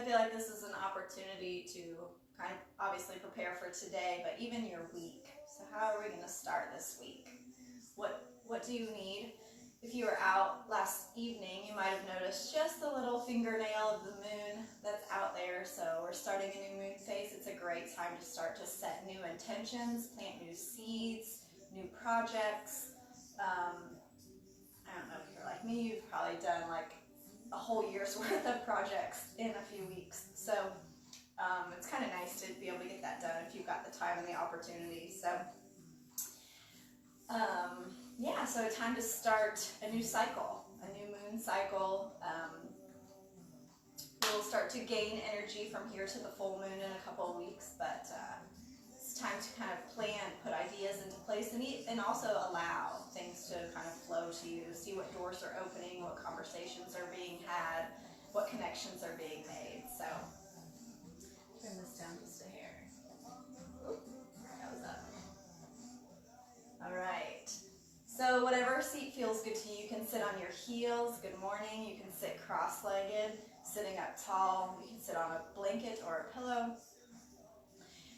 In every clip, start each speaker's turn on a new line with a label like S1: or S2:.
S1: feel like this is an opportunity to kind of obviously prepare for today, but even your week. So how are we going to start this week? What do you need? If you were out last evening, you might have noticed just the little fingernail of the moon that's out there. So we're starting a new moon phase. It's a great time to start to set new intentions, plant new seeds, new projects. I don't know if you're like me, you've probably done like a whole year's worth of projects in a few weeks. So it's kind of nice to be able to get that done if you've got the time and the opportunity. So yeah, so time to start a new cycle, a new moon cycle. We'll start to gain energy from here to the full moon in a couple of weeks, but it's time to kind of plan, put ideas into place, and also allow things to kind of flow to you, see what doors are opening, what conversations are being had, what connections are being made. So turn this down just a hair. Oop, that was up. All right. So whatever seat feels good to you, you can sit on your heels. Good morning. You can sit cross-legged, sitting up tall. You can sit on a blanket or a pillow.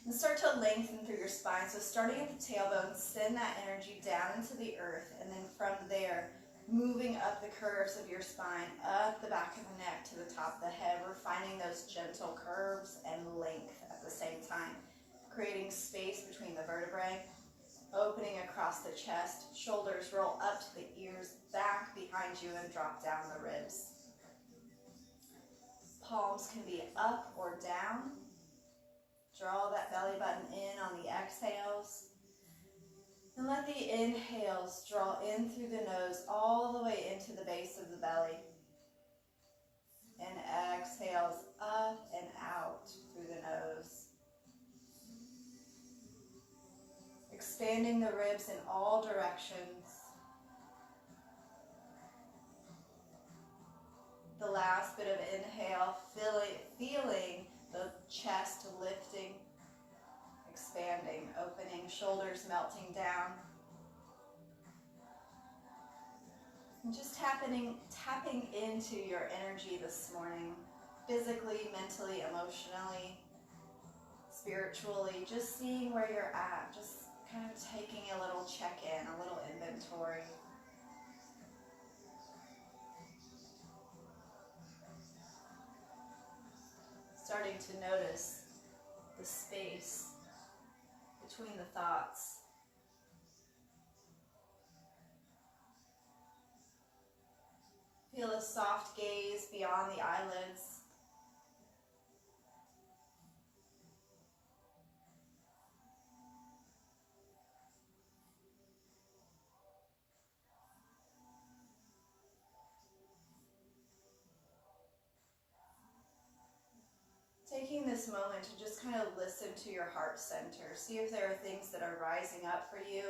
S1: And start to lengthen through your spine. So starting at the tailbone, send that energy down into the earth, and then from there, moving up the curves of your spine, up the back of the neck to the top of the head. We're finding those gentle curves and length at the same time, creating space between the vertebrae. Opening across the chest, shoulders roll up to the ears, back behind you, and drop down the ribs. Palms can be up or down. Draw that belly button in on the exhales. And let the inhales draw in through the nose all the way into the base of the belly. And exhales up and out through the nose. Expanding the ribs in all directions. The last bit of inhale, feeling the chest lifting, expanding, opening, shoulders melting down. And just tapping into your energy this morning, physically, mentally, emotionally, spiritually, just seeing where you're at, just kind of taking a little check-in, a little inventory. Starting to notice the space between the thoughts. Feel a soft gaze beyond the eyelids. Taking this moment to just kind of listen to your heart center. See if there are things that are rising up for you,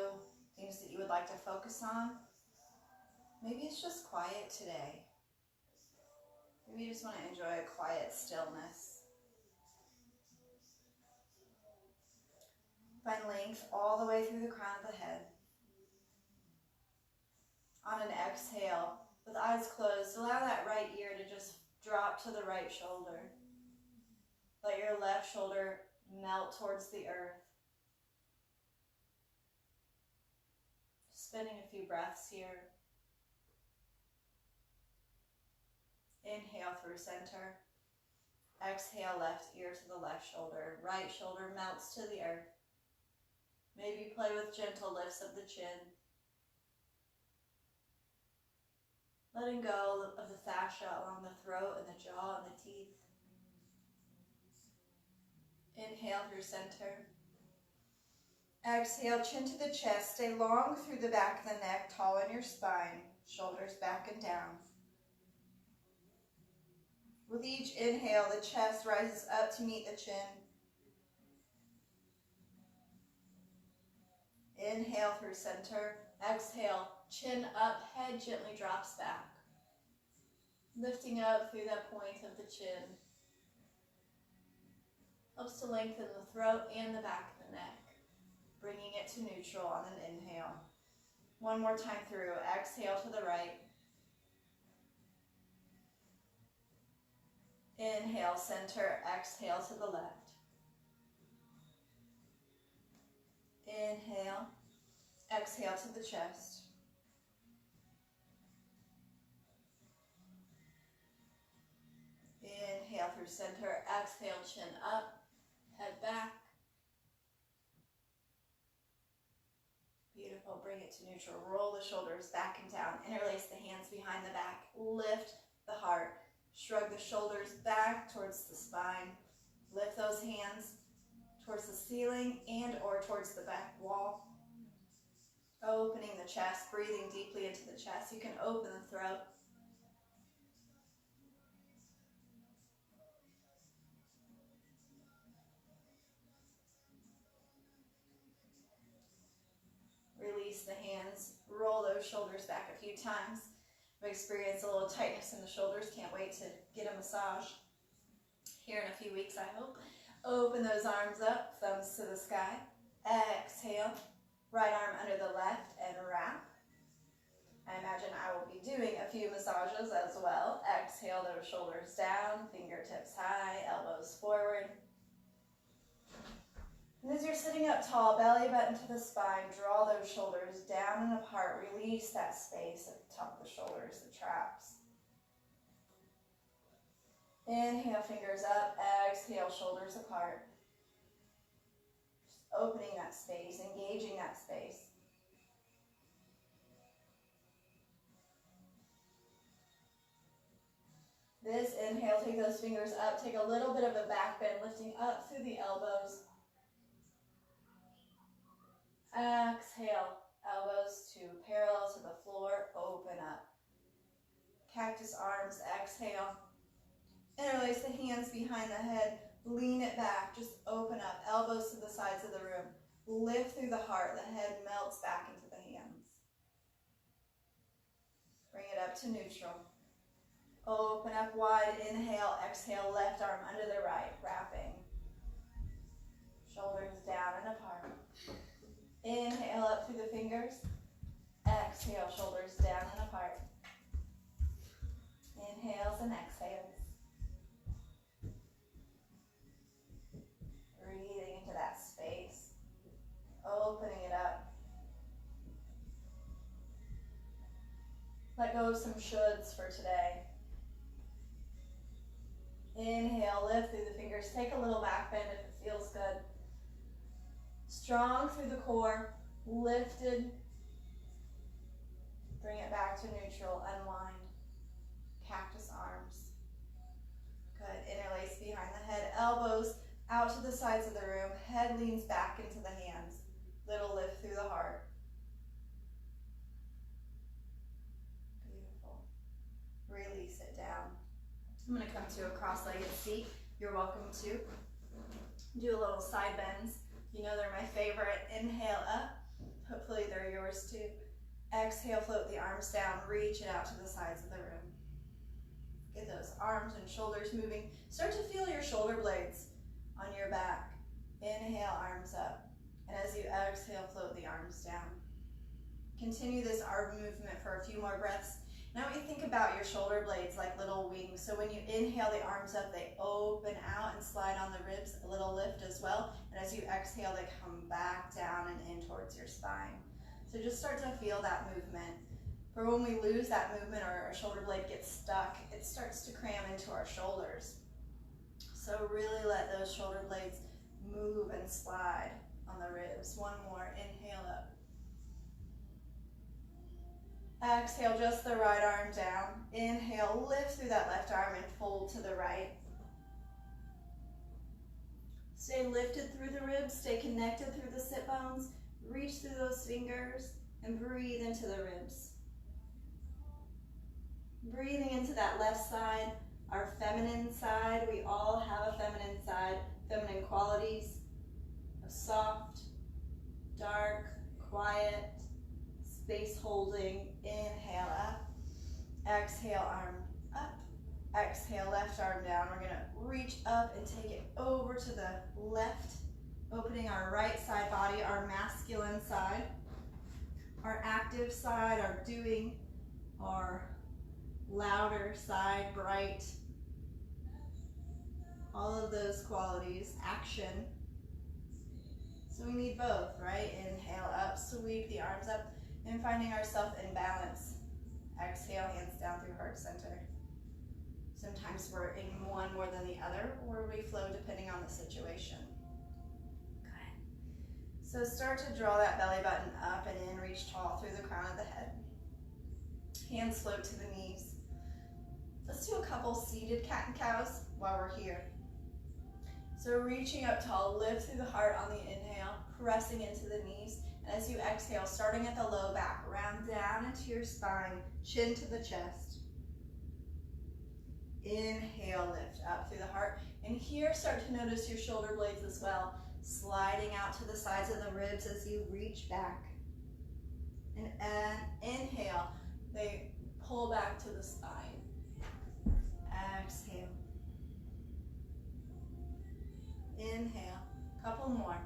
S1: things that you would like to focus on. Maybe it's just quiet today. Maybe you just want to enjoy a quiet stillness. Find length all the way through the crown of the head. On an exhale, with eyes closed, allow that right ear to just drop to the right shoulder. Let your left shoulder melt towards the earth. Spending a few breaths here. Inhale through center. Exhale, left ear to the left shoulder. Right shoulder melts to the earth. Maybe play with gentle lifts of the chin. Letting go of the fascia along the throat and the jaw and the teeth. Inhale through center. Exhale, chin to the chest. Stay long through the back of the neck, tall in your spine. Shoulders back and down. With each inhale, the chest rises up to meet the chin. Inhale through center. Exhale, chin up, head gently drops back. Lifting up through that point of the chin. Helps to lengthen the throat and the back of the neck. Bringing it to neutral on an inhale. One more time through. Exhale to the right. Inhale, center, exhale to the left. Inhale, exhale to the chest. Inhale through center, exhale, chin up, head back. Beautiful, bring it to neutral. Roll the shoulders back and down. Interlace the hands behind the back. Lift the heart. Shrug the shoulders back towards the spine. Lift those hands towards the ceiling and or towards the back wall. Opening the chest, breathing deeply into the chest. You can open the throat. Release the hands. Roll those shoulders back a few times. We experience a little tightness in the shoulders. Can't wait to get a massage here in a few weeks, I hope. Open those arms up, thumbs to the sky. Exhale. Right arm under the left and wrap. I imagine I will be doing a few massages as well. Exhale those shoulders down, fingertips high, elbows forward. And as you're sitting up tall, belly button to the spine, draw those shoulders down and apart. Release that space at the top of the shoulders, the traps. Inhale, fingers up. Exhale, shoulders apart. Just opening that space, engaging that space. This inhale, take those fingers up. Take a little bit of a back bend, lifting up through the elbows. Exhale, elbows to parallel to the floor, open up. Cactus arms, exhale. Interlace the hands behind the head, lean it back, just open up. Elbows to the sides of the room. Lift through the heart, the head melts back into the hands. Bring it up to neutral. Open up wide, inhale, exhale, left arm under the right, wrapping. Shoulders down and apart. Inhale up through the fingers. Exhale, shoulders down and apart. Inhales and exhales. Breathing into that space. Opening it up. Let go of some shoulds for today. Inhale, lift through the fingers. Take a little back bend if it feels good. Strong through the core, lifted. Bring it back to neutral, unwind. Cactus arms. Good, interlace behind the head, elbows out to the sides of the room, head leans back into the hands. Little lift through the heart. Beautiful. Release it down. I'm going to come to a cross-legged seat. You're welcome to do a little side bends. You know they're my favorite. Inhale up. Hopefully they're yours too. Exhale, float the arms down. Reach it out to the sides of the room. Get those arms and shoulders moving. Start to feel your shoulder blades on your back. Inhale, arms up. And as you exhale, float the arms down. Continue this arm movement for a few more breaths. Now you think about your shoulder blades like little wings. So when you inhale the arms up, they open out and slide on the ribs, a little lift as well. And as you exhale, they come back down and in towards your spine. So just start to feel that movement. For when we lose that movement or our shoulder blade gets stuck, it starts to cram into our shoulders. So really let those shoulder blades move and slide on the ribs. One more, inhale up. Exhale, just the right arm down. Inhale, lift through that left arm and fold to the right. Stay lifted through the ribs, stay connected through the sit bones. Reach through those fingers and breathe into the ribs. Breathing into that left side, our feminine side. We all have a feminine side, feminine qualities of soft, dark, quiet, space holding. Inhale up, exhale arm up, exhale left arm down. We're gonna reach up and take it over to the left, opening our right side body, our masculine side, our active side, our doing, our louder side, bright. of those qualities. Action. So we need both, right? Inhale up, sweep the arms up, and finding ourselves in balance. Exhale, hands down through heart center. Sometimes we're in one more than the other, or we flow depending on the situation. Good. So start to draw that belly button up and in, reach tall through the crown of the head. Hands float to the knees. Let's do a couple seated cat and cows while we're here. So reaching up tall, lift through the heart on the inhale, pressing into the knees. And as you exhale, starting at the low back, round down into your spine, chin to the chest. Inhale, lift up through the heart. And here, start to notice your shoulder blades as well, sliding out to the sides of the ribs as you reach back. And inhale, they pull back to the spine. Exhale. Inhale, couple more.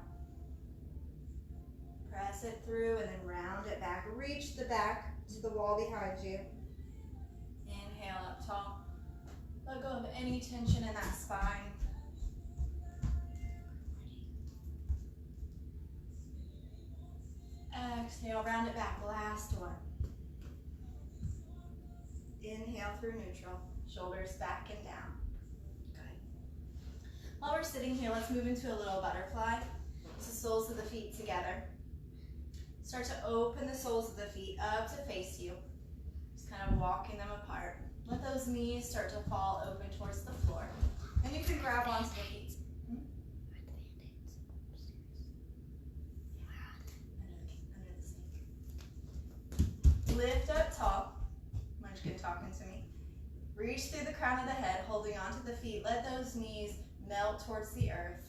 S1: Press it through and then round it back. Reach the back to the wall behind you. Inhale up tall. Let go of any tension in that spine. Exhale, round it back. Last one. Inhale through neutral. Shoulders back and down. Good. While we're sitting here, let's move into a little butterfly. So soles of the feet together. Start to open the soles of the feet up to face you. Just kind of walking them apart. Let those knees start to fall open towards the floor. And you can grab onto the feet. Under the sink. Lift up tall. Munchkin talking to me. Reach through the crown of the head, holding onto the feet. Let those knees melt towards the earth.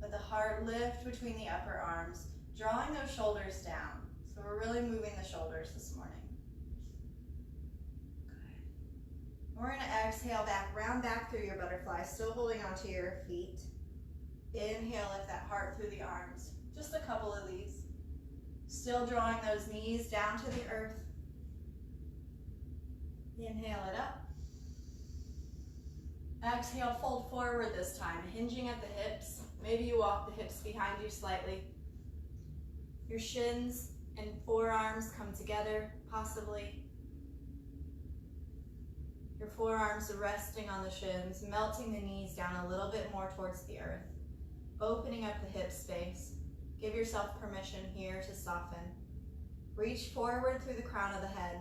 S1: Let the heart lift between the upper arms, drawing those shoulders down. So we're really moving the shoulders this morning. Good. We're going to exhale back, round back through your butterfly, still holding onto your feet. Inhale, lift that heart through the arms. Just a couple of these. Still drawing those knees down to the earth. Inhale it up. Exhale, fold forward this time, hinging at the hips. Maybe you walk the hips behind you slightly. Your shins and forearms come together, possibly. Your forearms are resting on the shins, melting the knees down a little bit more towards the earth, opening up the hip space. Give yourself permission here to soften. Reach forward through the crown of the head,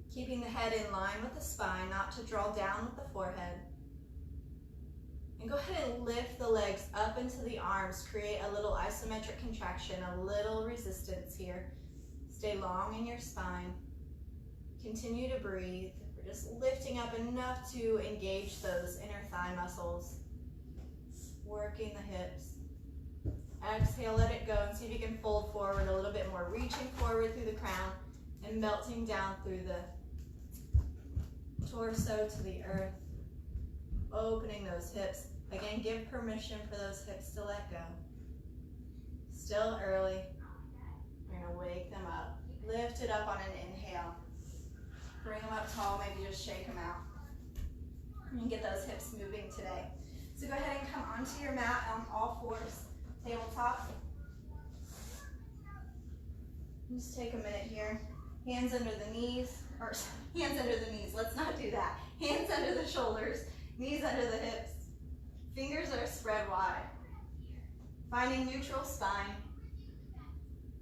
S1: keeping the head in line with the spine, not to draw down with the forehead. And go ahead and lift the legs up into the arms. Create a little isometric contraction, a little resistance here. Stay long in your spine. Continue to breathe. We're just lifting up enough to engage those inner thigh muscles. Working the hips. Exhale, let it go, and see if you can fold forward a little bit more. Reaching forward through the crown and melting down through the torso to the earth. Opening those hips. Again, give permission for those hips to let go. Still early. We're going to wake them up. Lift it up on an inhale. Bring them up tall, maybe just shake them out. And get those hips moving today. So go ahead and come onto your mat on all fours. Tabletop. Just take a minute here. Hands under the knees, or hands under the knees. Let's not do that. Hands under the shoulders, knees under the hips. Fingers are spread wide. Finding neutral spine.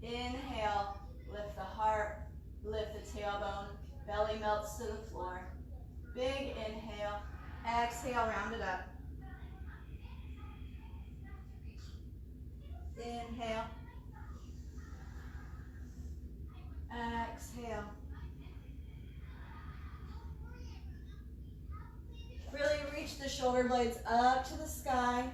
S1: Inhale, lift the heart, lift the tailbone, belly melts to the floor. Big inhale, exhale, round it up. Inhale. Exhale. Really reach the shoulder blades up to the sky.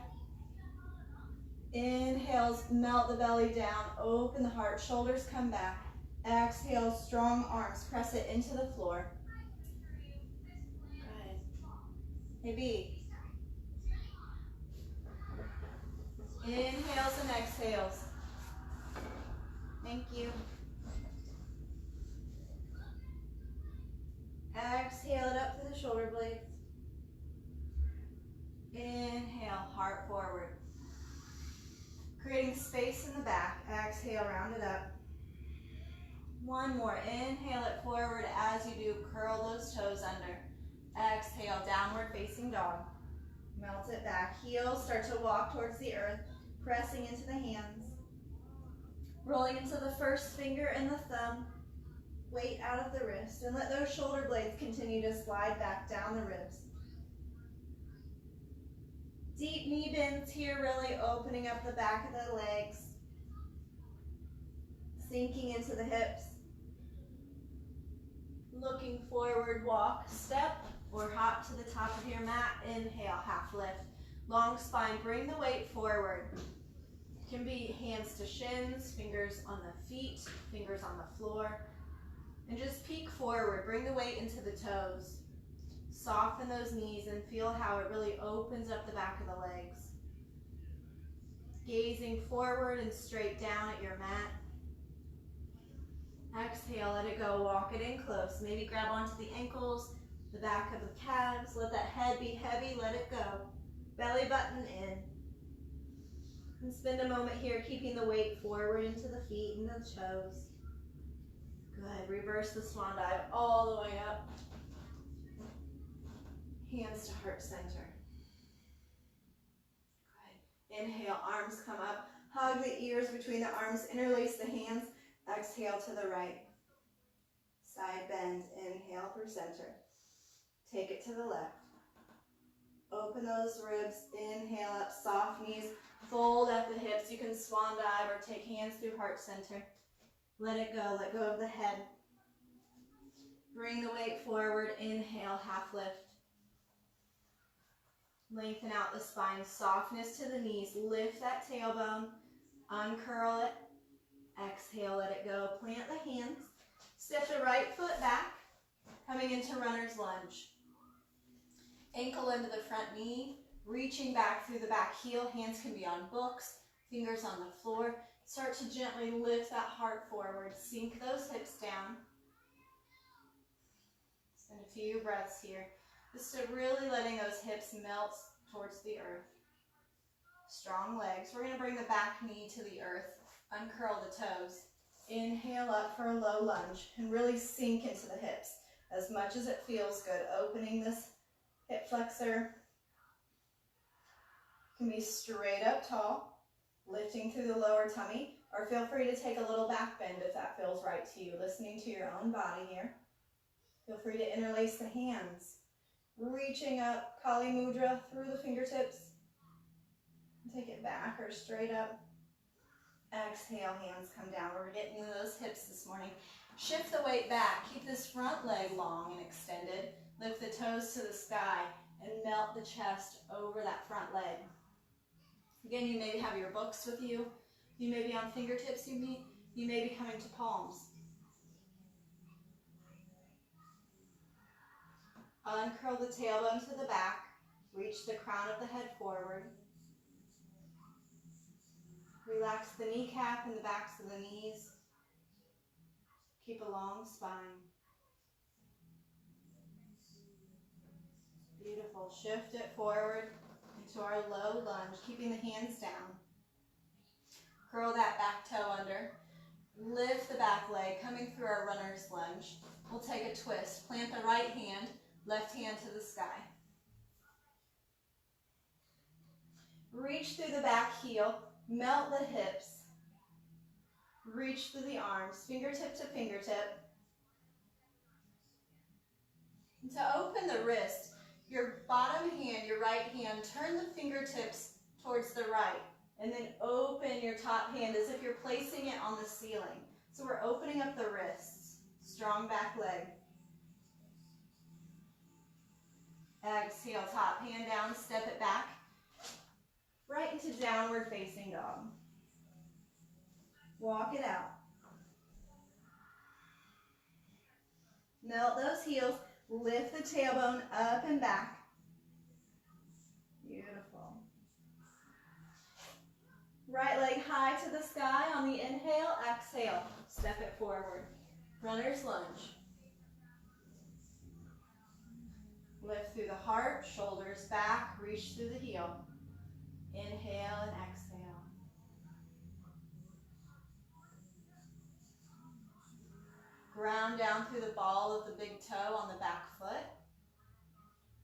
S1: Inhales, melt the belly down, open the heart, shoulders come back. Exhale, strong arms, press it into the floor. Good. Hey, B. Inhales and exhales. Thank you. Exhale it up to the shoulder blades. heart forward. Creating space in the back. Exhale, round it up. One more. Inhale it forward. As you do, curl those toes under. Exhale, downward facing dog. Melt it back. Heels start to walk towards the earth, pressing into the hands. Rolling into the first finger and the thumb. Weight out of the wrist. And let those shoulder blades continue to slide back down the ribs. Deep knee bends here, really opening up the back of the legs. Sinking into the hips. Looking forward, walk, step, or hop to the top of your mat. Inhale, half lift. Long spine, bring the weight forward. It can be hands to shins, fingers on the feet, fingers on the floor. And just peek forward, bring the weight into the toes. Soften those knees and feel how it really opens up the back of the legs. Gazing forward and straight down at your mat. Exhale, let it go, walk it in close. Maybe grab onto the ankles, the back of the calves. Let that head be heavy, let it go. Belly button in. And spend a moment here keeping the weight forward into the feet and the toes. Good, reverse the swan dive all the way up. Hands to heart center. Good. Inhale, arms come up. Hug the ears between the arms, interlace the hands. Exhale to the right. Side bend, inhale through center. Take it to the left. Open those ribs, inhale up, soft knees, fold at the hips. You can swan dive or take hands through heart center. Let it go, let go of the head. Bring the weight forward, inhale, half lift. Lengthen out the spine, softness to the knees. Lift that tailbone, uncurl it. Exhale, let it go. Plant the hands. Step the right foot back, coming into runner's lunge. Ankle into the front knee, reaching back through the back heel. Hands can be on books, fingers on the floor. Start to gently lift that heart forward. Sink those hips down. Spend a few breaths here. Just to really letting those hips melt towards the earth. Strong legs. We're going to bring the back knee to the earth. Uncurl the toes. Inhale up for a low lunge and really sink into the hips as much as it feels good. Opening this hip flexor. You can be straight up tall, lifting through the lower tummy, or feel free to take a little back bend if that feels right to you. Listening to your own body here. Feel free to interlace the hands. Reaching up, Kali Mudra through the fingertips. Take it back or straight up. Exhale, hands come down. We're getting into those hips this morning. Shift the weight back. Keep this front leg long and extended. Lift the toes to the sky and melt the chest over that front leg. Again, you may have your books with you. You may be on fingertips. You may be coming to palms. Uncurl the tailbone to the back. Reach the crown of the head forward. Relax the kneecap and the backs of the knees. Keep a long spine. Beautiful. Shift it forward into our low lunge, keeping the hands down. Curl that back toe under. Lift the back leg, coming through our runner's lunge. We'll take a twist. Plant the right hand, left hand to the sky. Reach through the back heel. Melt the hips. Reach through the arms, fingertip to fingertip. And to open the wrist, your bottom hand, your right hand, turn the fingertips towards the right. And then open your top hand as if you're placing it on the ceiling. So we're opening up the wrists. Strong back leg. Exhale, top hand down, step it back. Right into downward facing dog. Walk it out. Melt those heels. Lift the tailbone up and back. Beautiful. Right leg high to the sky on the inhale. Exhale. Step it forward. Runner's lunge. Lift through the heart. Shoulders back. Reach through the heel. Inhale and exhale. Ground down through the ball of the big toe on the back foot.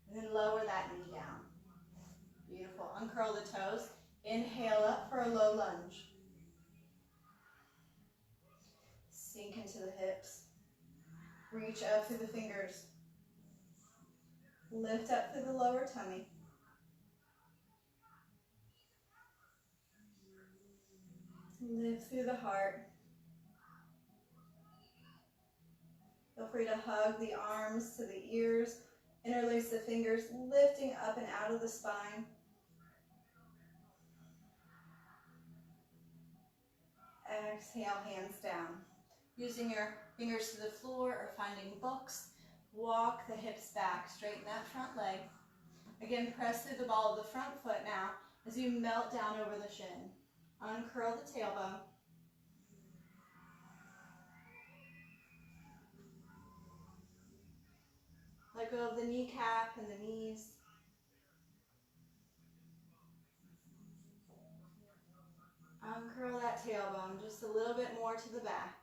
S1: And then lower that knee down. Beautiful. Uncurl the toes. Inhale up for a low lunge. Sink into the hips. Reach up through the fingers. Lift up through the lower tummy. Lift through the heart. Feel free to hug the arms to the ears. Interlace the fingers, lifting up and out of the spine. Exhale, hands down. Using your fingers to the floor or finding books, walk the hips back, straighten that front leg. Again, press through the ball of the front foot now as you melt down over the shin. Uncurl the tailbone. Let go of the kneecap and the knees. Uncurl that tailbone just a little bit more to the back.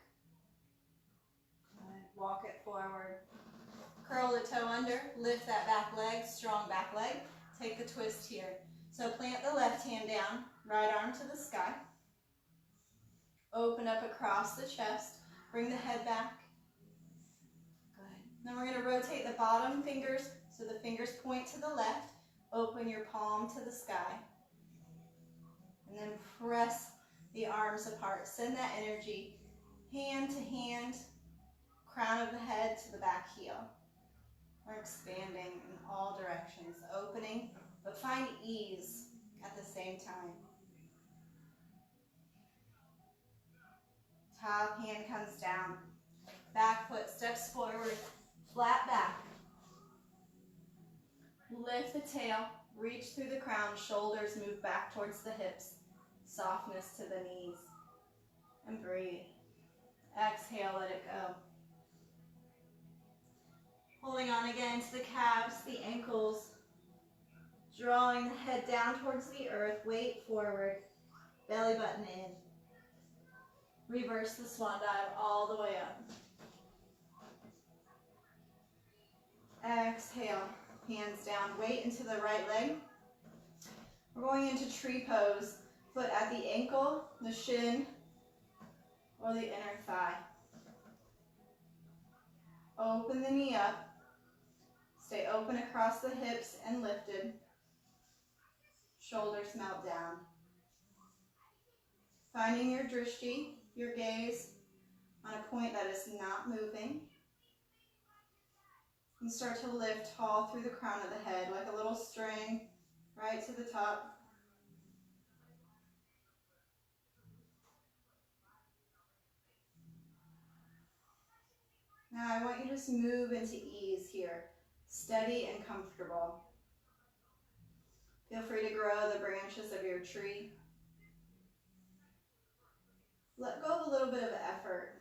S1: Good. Walk it forward. Curl the toe under, lift that back leg, strong back leg. Take the twist here. So plant the left hand down, right arm to the sky. Open up across the chest, bring the head back. Good. Then we're going to rotate the bottom fingers so the fingers point to the left. Open your palm to the sky. And then press the arms apart. Send that energy hand to hand, crown of the head to the back heel. We're expanding in all directions, opening, but find ease at the same time. Top hand comes down. Back foot steps forward, flat back. Lift the tail, reach through the crown, shoulders move back towards the hips. Softness to the knees. And breathe. Exhale, let it go. Holding on again to the calves, the ankles. Drawing the head down towards the earth, weight forward, belly button in. Reverse the swan dive all the way up. Exhale, hands down, weight into the right leg. We're going into tree pose. Foot at the ankle, the shin, or the inner thigh. Open the knee up. Stay open across the hips and lifted. Shoulders melt down. Finding your drishti, your gaze, on a point that is not moving. And start to lift tall through the crown of the head like a little string right to the top. Now I want you to just move into ease here, steady and comfortable. Feel free to grow the branches of your tree. Let go of a little bit of effort.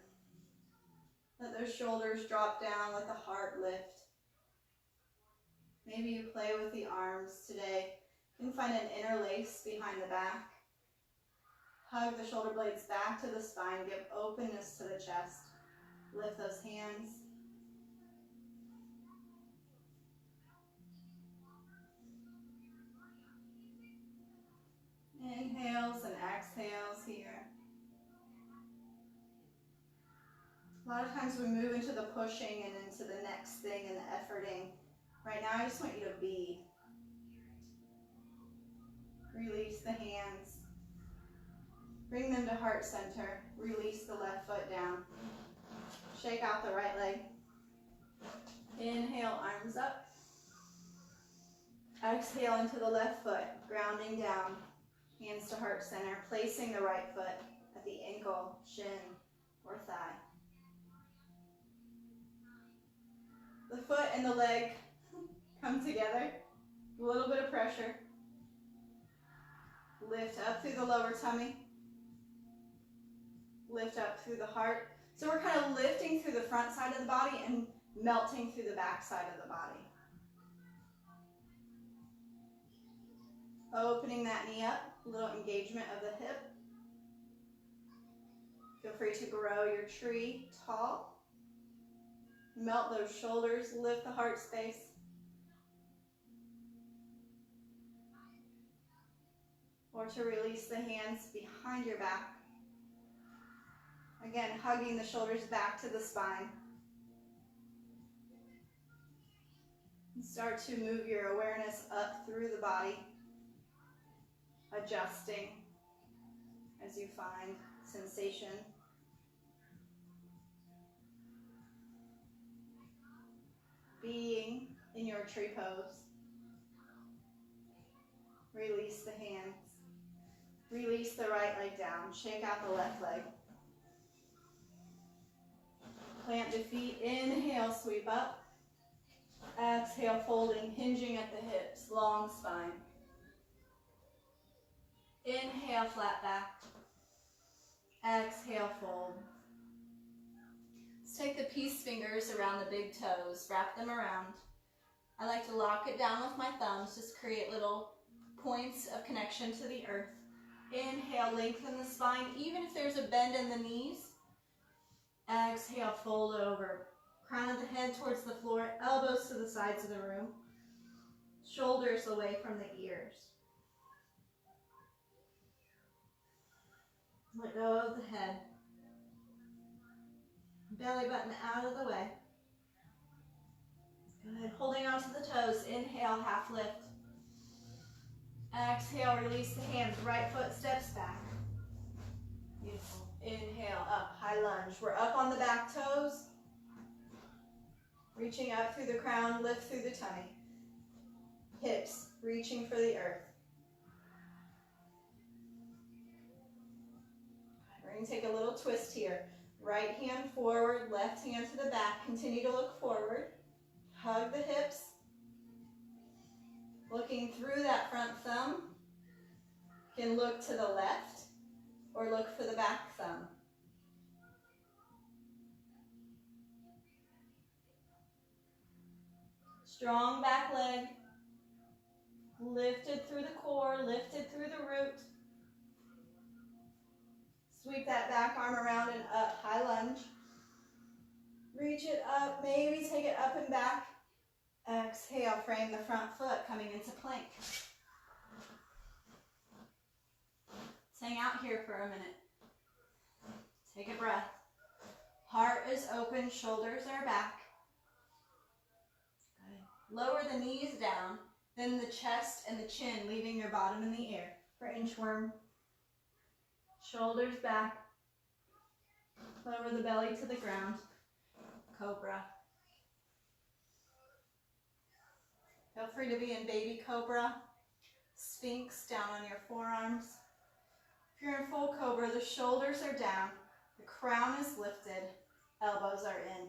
S1: Let those shoulders drop down, let the heart lift. Maybe you play with the arms today. You can find an interlace behind the back. Hug the shoulder blades back to the spine, give openness to the chest. Lift those hands. Inhales and exhales here. A lot of times we move into the pushing and into the next thing and the efforting. Right now I just want you to be. Release the hands. Bring them to heart center. Release the left foot down. Shake out the right leg. Inhale, arms up. Exhale into the left foot, grounding down. Hands to heart center, placing the right foot at the ankle, shin, or thigh. The foot and the leg come together. A little bit of pressure. Lift up through the lower tummy. Lift up through the heart. So we're kind of lifting through the front side of the body and melting through the back side of the body. Opening that knee up, a little engagement of the hip. Feel free to grow your tree tall. Melt those shoulders, lift the heart space. Or to release the hands behind your back. Again, hugging the shoulders back to the spine. And start to move your awareness up through the body, adjusting as you find sensation. Being in your tree pose. Release the hands. Release the right leg down. Shake out the left leg. Plant the feet. Inhale, sweep up. Exhale, folding, hinging at the hips, long spine. Inhale, flat back. Exhale, fold. Let's take the peace fingers around the big toes, wrap them around. I like to lock it down with my thumbs, just create little points of connection to the earth. Inhale, lengthen the spine, even if there's a bend in the knees. Exhale, fold over. Crown of the head towards the floor, elbows to the sides of the room. Shoulders away from the ears. Let go of the head. Belly button out of the way. Good. Holding on to the toes. Inhale, half lift. Exhale, release the hands. Right foot steps back. Beautiful. Inhale, up, high lunge. We're up on the back toes. Reaching up through the crown, lift through the tummy. Hips reaching for the earth. We're going to take a little twist here. Right hand forward, left hand to the back. Continue to look forward. Hug the hips. Looking through that front thumb. You can look to the left or look for the back thumb. Strong back leg. Lifted through the core, lifted through the root. Sweep that back arm around and up, high lunge. Reach it up, maybe take it up and back. Exhale, frame the front foot, coming into plank. Let's hang out here for a minute. Take a breath. Heart is open, shoulders are back. Good. Lower the knees down, then the chest and the chin, leaving your bottom in the air for inchworm. Shoulders back. Lower the belly to the ground. Cobra. Feel free to be in baby cobra. Sphinx down on your forearms. If you're in full cobra, the shoulders are down. The crown is lifted. Elbows are in.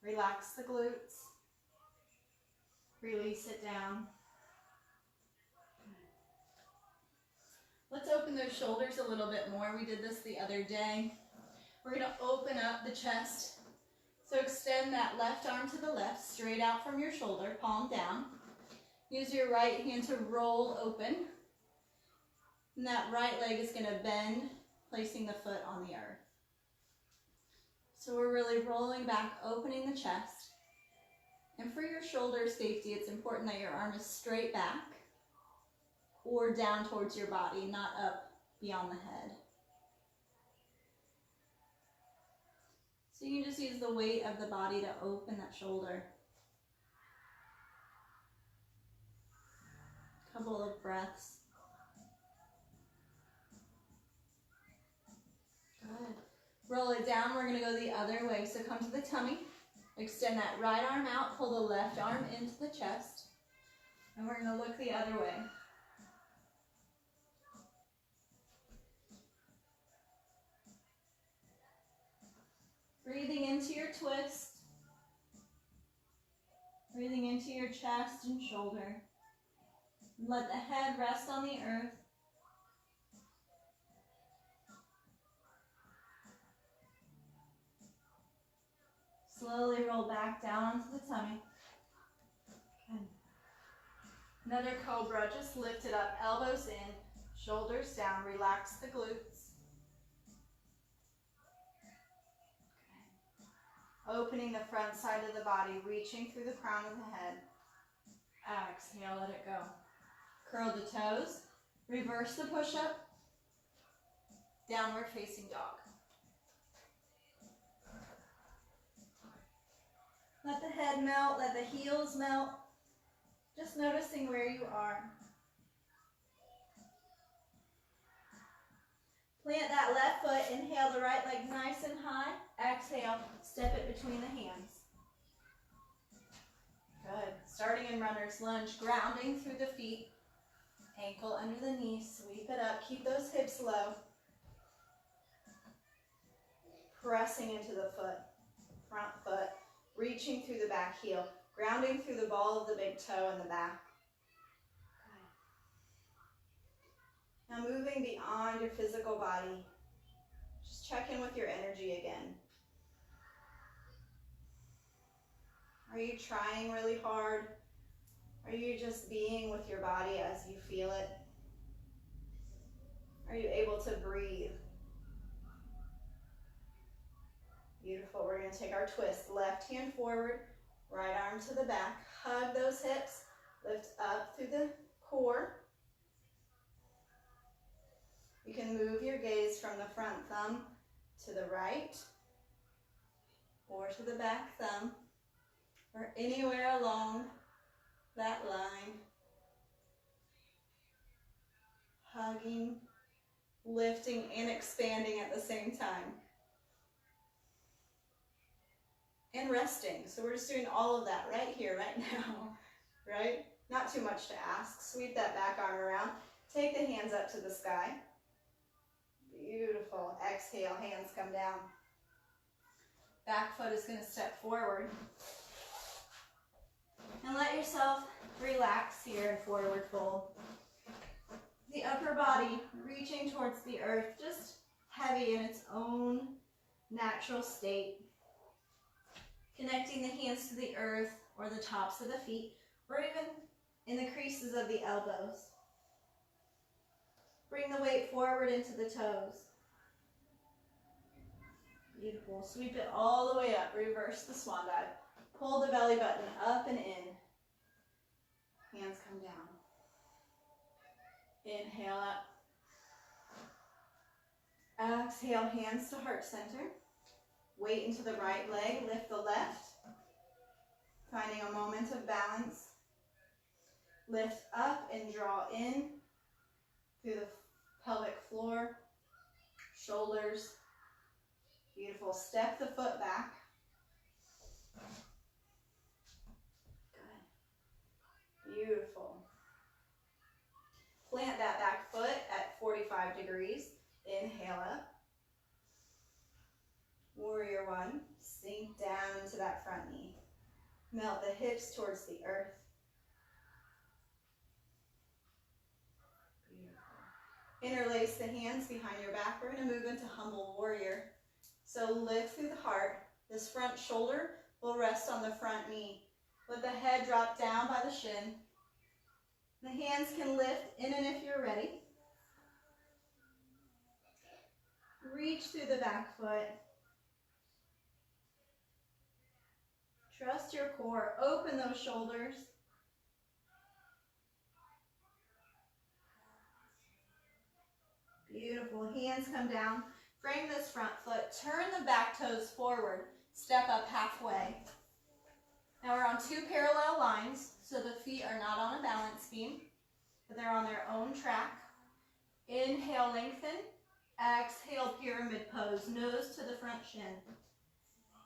S1: Relax the glutes. Release it down. Let's open those shoulders a little bit more. We did this the other day. We're going to open up the chest. So extend that left arm to the left, straight out from your shoulder, palm down. Use your right hand to roll open. And that right leg is going to bend, placing the foot on the earth. So we're really rolling back, opening the chest. And for your shoulder safety, it's important that your arm is straight back or down towards your body, not up beyond the head. So you can just use the weight of the body to open that shoulder. Couple of breaths. Good. Roll it down. We're going to go the other way. So come to the tummy. Extend that right arm out. Pull the left arm into the chest. And we're going to look the other way. Breathing into your twist. Breathing into your chest and shoulder. Let the head rest on the earth. Slowly roll back down onto the tummy. Good. Another cobra, just lift it up, elbows in, shoulders down, relax the glutes. Okay. Opening the front side of the body, reaching through the crown of the head. Exhale, let it go. Curl the toes, reverse the push-up, downward facing dog. Let the head melt, let the heels melt. Just noticing where you are. Plant that left foot, inhale the right leg nice and high. Exhale, step it between the hands. Good. Starting in runner's lunge, grounding through the feet. Ankle under the knee, sweep it up. Keep those hips low. Pressing into the foot, front foot, reaching through the back heel, grounding through the ball of the big toe in the back. Now moving beyond your physical body, just check in with your energy again. Are you trying really hard? Are you just being with your body as you feel it? Are you able to breathe? Beautiful. We're going to take our twist. Left hand forward, right arm to the back. Hug those hips. Lift up through the core. You can move your gaze from the front thumb to the right or to the back thumb or anywhere along that line. Hugging, lifting, and expanding at the same time. And resting. So we're just doing all of that right here, right now, right? Not too much to ask. Sweep that back arm around. Take the hands up to the sky. Beautiful. Exhale, hands come down. Back foot is going to step forward. And let yourself relax here in forward fold. The upper body reaching towards the earth, just heavy in its own natural state. Connecting the hands to the earth or the tops of the feet, or even in the creases of the elbows. Bring the weight forward into the toes. Beautiful. Sweep it all the way up. Reverse the swan dive. Pull the belly button up and in. Hands come down. Inhale up. Exhale, hands to heart center. Weight into the right leg. Lift the left. Finding a moment of balance. Lift up and draw in through the pelvic floor, shoulders. Beautiful. Step the foot back. Good. Beautiful. Plant that back foot at 45 degrees. Inhale up. Warrior one. Sink down into that front knee. Melt the hips towards the earth. Interlace the hands behind your back. We're going to move into humble warrior. So lift through the heart. This front shoulder will rest on the front knee. Let the head drop down by the shin. The hands can lift in and if you're ready. Reach through the back foot. Trust your core. Open those shoulders. Beautiful. Hands come down. Frame this front foot. Turn the back toes forward. Step up halfway. Now we're on two parallel lines, so the feet are not on a balance beam, but they're on their own track. Inhale, lengthen. Exhale, pyramid pose. Nose to the front shin.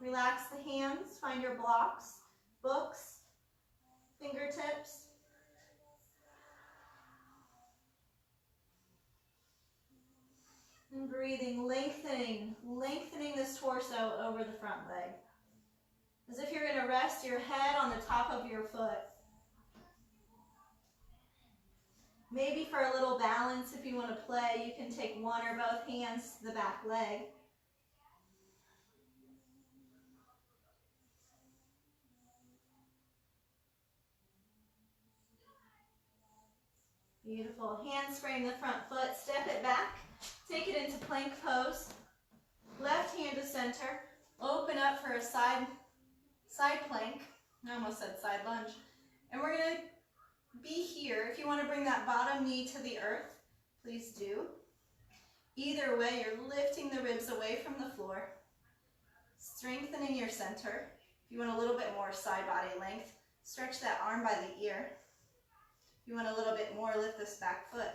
S1: Relax the hands. Find your blocks, books, fingertips. And breathing, lengthening this torso over the front leg. As if you're going to rest your head on the top of your foot. Maybe for a little balance, if you want to play, you can take one or both hands to the back leg. Beautiful. Hands frame the front foot. Step it back. Take it into plank pose. Left hand to center. Open up for a side plank. I almost said side lunge. And we're going to be here. If you want to bring that bottom knee to the earth, please do. Either way, you're lifting the ribs away from the floor, strengthening your center. If you want a little bit more side body length, stretch that arm by the ear. If you want a little bit more, lift this back foot.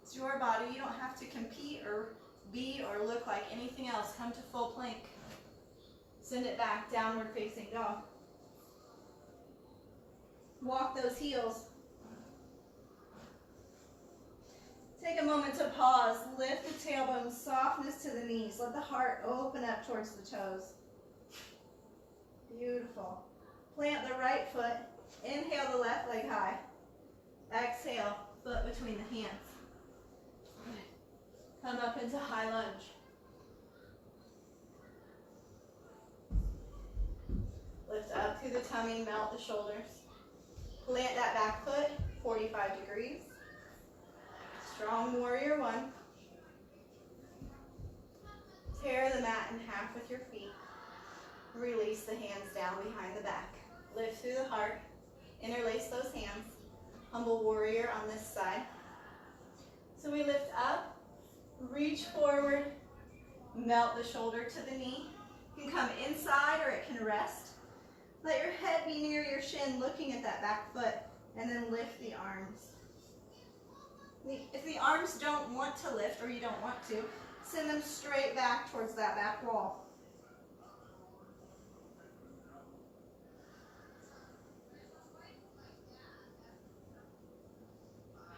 S1: It's your body. You don't have to compete or be or look like anything else. Come to full plank. Send it back, downward facing dog. Walk those heels. Take a moment to pause. Lift the tailbone, softness to the knees. Let the heart open up towards the toes. Beautiful. Plant the right foot. Inhale the left leg high. Exhale, foot between the hands. Good. Come up into high lunge. Lift up through the tummy, melt the shoulders. Plant that back foot, 45 degrees. Strong warrior one. Tear the mat in half with your feet. Release the hands down behind the back. Lift through the heart. Interlace those hands. Humble warrior on this side. So we lift up, reach forward, melt the shoulder to the knee. You can come inside or it can rest. Let your head be near your shin, looking at that back foot, and then lift the arms. If the arms don't want to lift or you don't want to, send them straight back towards that back wall.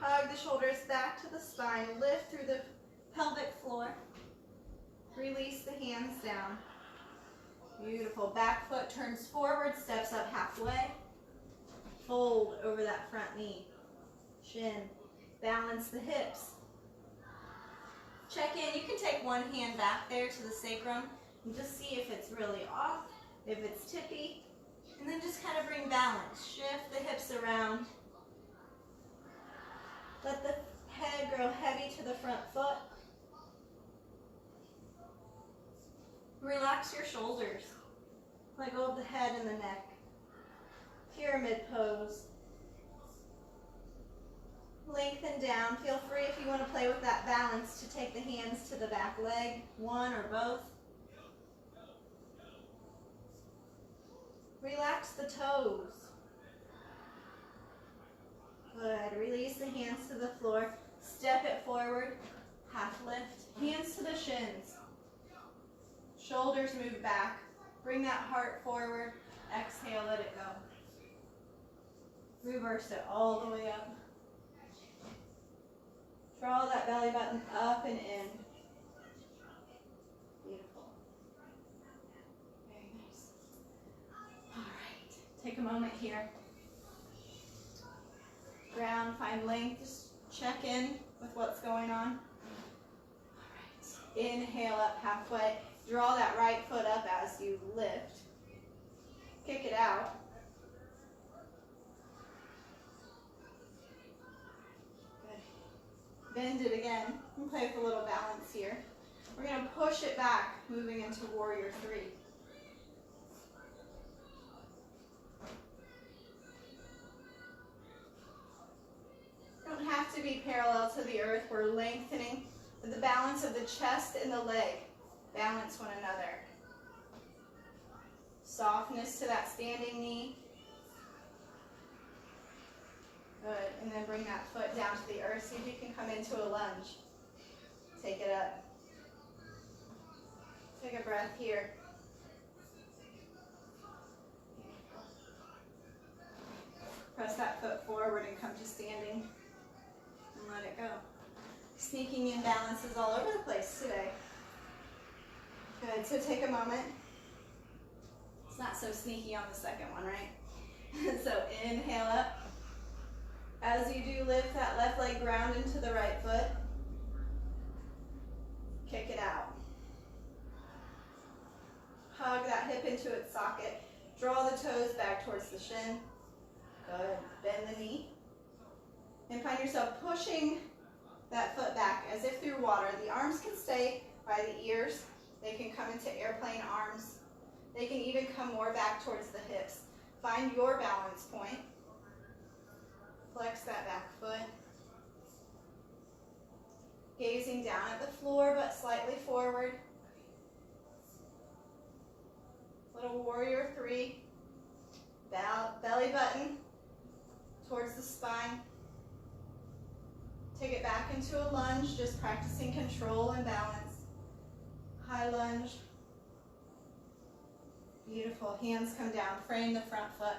S1: Hug the shoulders back to the spine. Lift through the pelvic floor. Release the hands down. Beautiful. Back foot turns forward, steps up halfway. Fold over that front knee. Shin. Balance the hips. Check in. You can take one hand back there to the sacrum and just see if it's really off, if it's tippy, and then just kind of bring balance. Shift the hips around. Let the head grow heavy to the front foot. Relax your shoulders. Let go of the head and the neck. Pyramid pose. Lengthen down. Feel free if you want to play with that balance to take the hands to the back leg, one or both. Relax the toes. Good. Release the hands to the floor. Step it forward. Half lift. Hands to the shins. Shoulders move back. Bring that heart forward. Exhale, let it go. Reverse it all the way up. Draw that belly button up and in. Beautiful. Very nice. All right. Take a moment here. Ground, find length. Just check in with what's going on. All right. Inhale up halfway. Draw that right foot up as you lift. Kick it out. Good. Bend it again. And play with a little balance here. We're going to push it back, moving into warrior three. Don't have to be parallel to the earth. We're lengthening the balance of the chest and the leg. Balance one another. Softness to that standing knee. Good. And then bring that foot down to the earth. See if you can come into a lunge. Take it up. Take a breath here. Press that foot forward and come to standing. And let it go. Sneaking in balances all over the place today. Good, so take a moment. It's not so sneaky on the second one, right? So inhale up. As you do, lift that left leg ground into the right foot. Kick it out. Hug that hip into its socket. Draw the toes back towards the shin. Good. Bend the knee. And find yourself pushing that foot back as if through water. The arms can stay by the ears. They can come into airplane arms. They can even come more back towards the hips. Find your balance point. Flex that back foot. Gazing down at the floor, but slightly forward. Little warrior 3. Belly button towards the spine. Take it back into a lunge, just practicing control and balance. High lunge. Beautiful. Hands come down. Frame the front foot.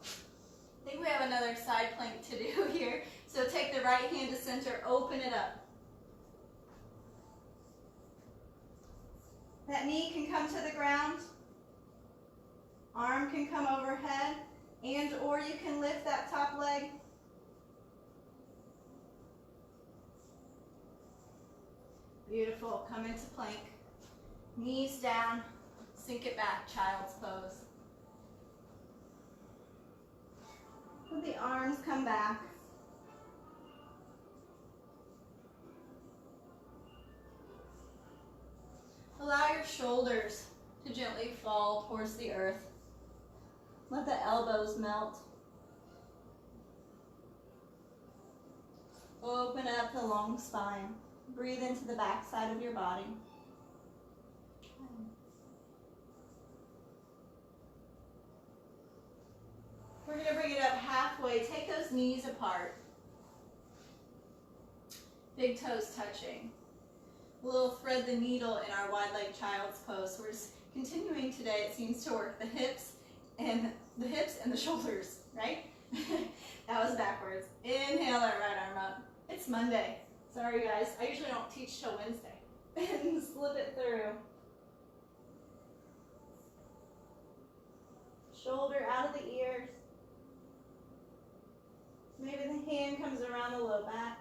S1: I think we have another side plank to do here. So take the right hand to center, open it up. That knee can come to the ground. Arm can come overhead, and or you can lift that top leg. Beautiful. Come into plank. Knees down. Sink it back. Child's pose. Let the arms come back. Allow your shoulders to gently fall towards the earth. Let the elbows melt. Open up the long spine. Breathe into the back side of your body. We're going to bring it up halfway. Take those knees apart. Big toes touching. We'll thread the needle in our wide leg child's pose. So we're just continuing today. It seems to work the hips and the shoulders, right? That was backwards. Inhale that right arm up. It's Monday. Sorry guys, I usually don't teach till Wednesday. And slip it through. Shoulder out of the ears. Maybe the hand comes around the low back.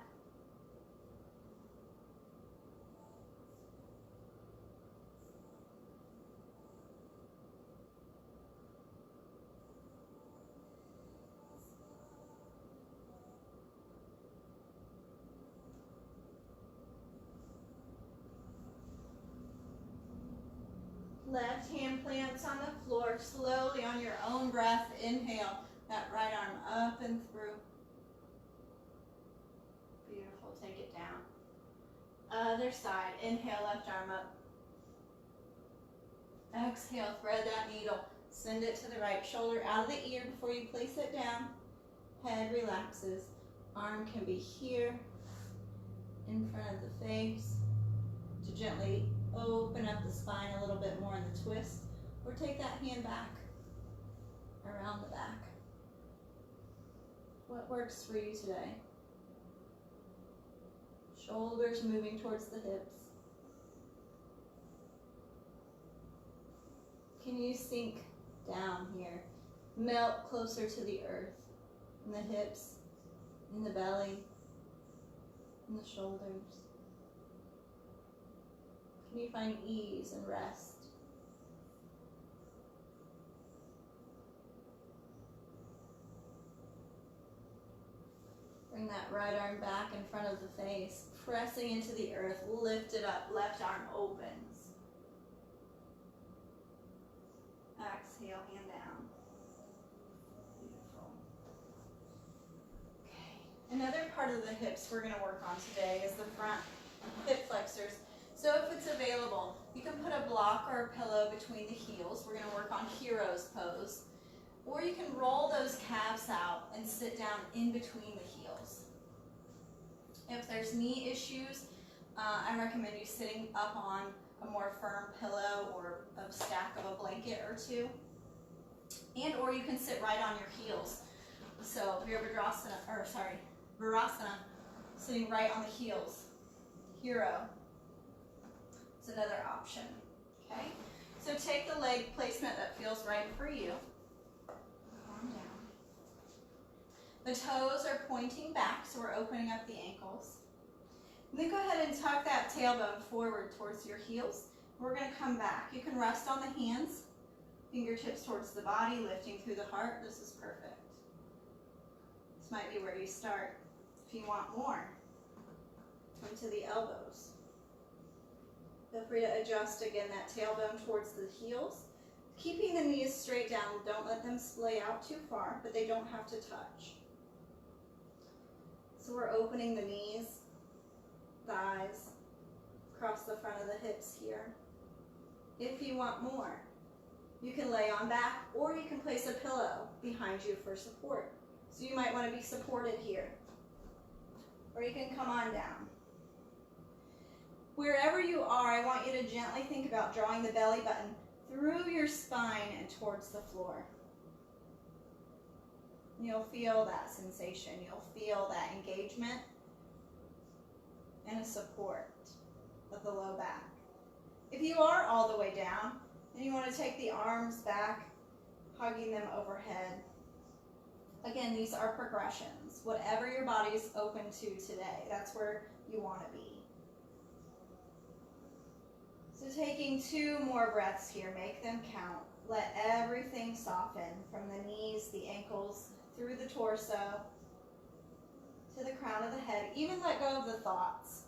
S1: Left hand plants on the floor, slowly on your own breath. Inhale that right arm up and through. Beautiful, take it down. Other side, inhale, left arm up. Exhale, thread that needle. Send it to the right shoulder out of the ear before you place it down. Head relaxes. Arm can be here, in front of the face, to gently open up the spine a little bit more in the twist, or take that hand back around the back. What works for you today? Shoulders moving towards the hips. Can you sink down here? Melt closer to the earth, in the hips, in the belly, in the shoulders. Can you find ease and rest? Bring that right arm back in front of the face, pressing into the earth. Lift it up, left arm opens. Exhale, hand down. Beautiful. Okay. Another part of the hips we're going to work on today is the front hip flexors. So if it's available, you can put a block or a pillow between the heels. We're going to work on hero's pose. Or you can roll those calves out and sit down in between the heels. If there's knee issues, I recommend you sitting up on a more firm pillow or a stack of a blanket or two. And or you can sit right on your heels. So Virasana, sitting right on the heels. Hero. Another option. Okay, so take the leg placement that feels right for you. Calm down. The toes are pointing back, so we're opening up the ankles. And then go ahead and tuck that tailbone forward towards your heels. We're going to come back. You can rest on the hands, fingertips towards the body, lifting through the heart. This is perfect. This might be where you start. If you want more, come to the elbows. Feel free to adjust again that tailbone towards the heels. Keeping the knees straight down, don't let them splay out too far, but they don't have to touch. So we're opening the knees, thighs, across the front of the hips here. If you want more, you can lay on back or you can place a pillow behind you for support. So you might want to be supported here. Or you can come on down. Wherever you are, I want you to gently think about drawing the belly button through your spine and towards the floor. You'll feel that sensation. You'll feel that engagement and a support of the low back. If you are all the way down, then you want to take the arms back, hugging them overhead. Again, these are progressions. Whatever your body's open to today, that's where you want to be. So taking 2 more breaths here, make them count. Let everything soften from the knees, the ankles, through the torso, to the crown of the head. Even let go of the thoughts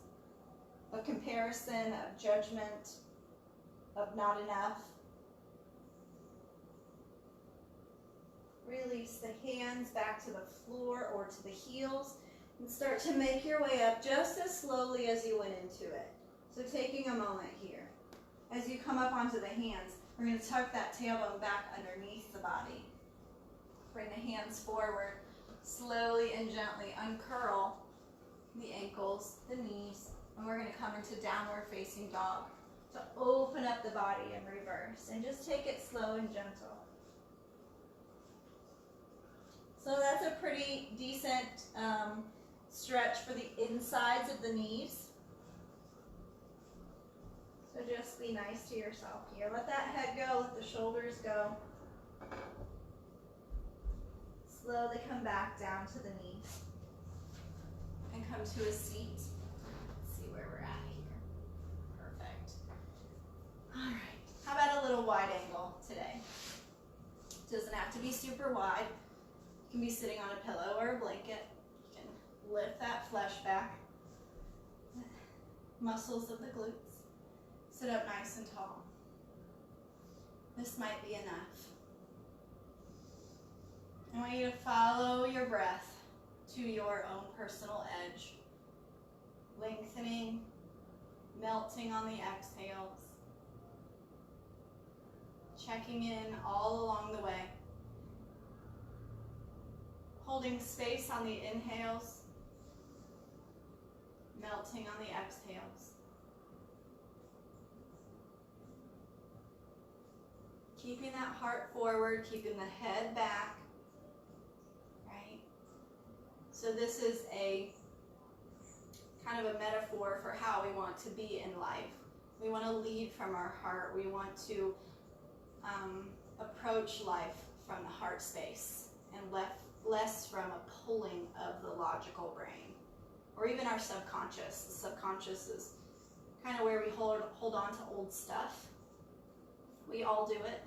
S1: of comparison, of judgment, of not enough. Release the hands back to the floor or to the heels and start to make your way up just as slowly as you went into it. So taking a moment here. As you come up onto the hands, we're going to tuck that tailbone back underneath the body. Bring the hands forward. Slowly and gently uncurl the ankles, the knees, and we're going to come into downward facing dog. So open up the body and reverse, and just take it slow and gentle. So that's a pretty decent stretch for the insides of the knees. So just be nice to yourself here. Let that head go, let the shoulders go. Slowly come back down to the knees and come to a seat. Let's see where we're at here. Perfect. All right, how about a little wide angle today? Doesn't have to be super wide. You can be sitting on a pillow or a blanket. You can lift that flesh back, muscles of the glutes. Sit up nice and tall. This might be enough. I want you to follow your breath to your own personal edge. Lengthening, melting on the exhales. Checking in all along the way. Holding space on the inhales. Melting on the exhales. Keeping that heart forward, keeping the head back, right? So this is a kind of a metaphor for how we want to be in life. We want to lead from our heart. We want to approach life from the heart space and less from a pulling of the logical brain or even our subconscious. The subconscious is kind of where we hold on to old stuff. We all do it.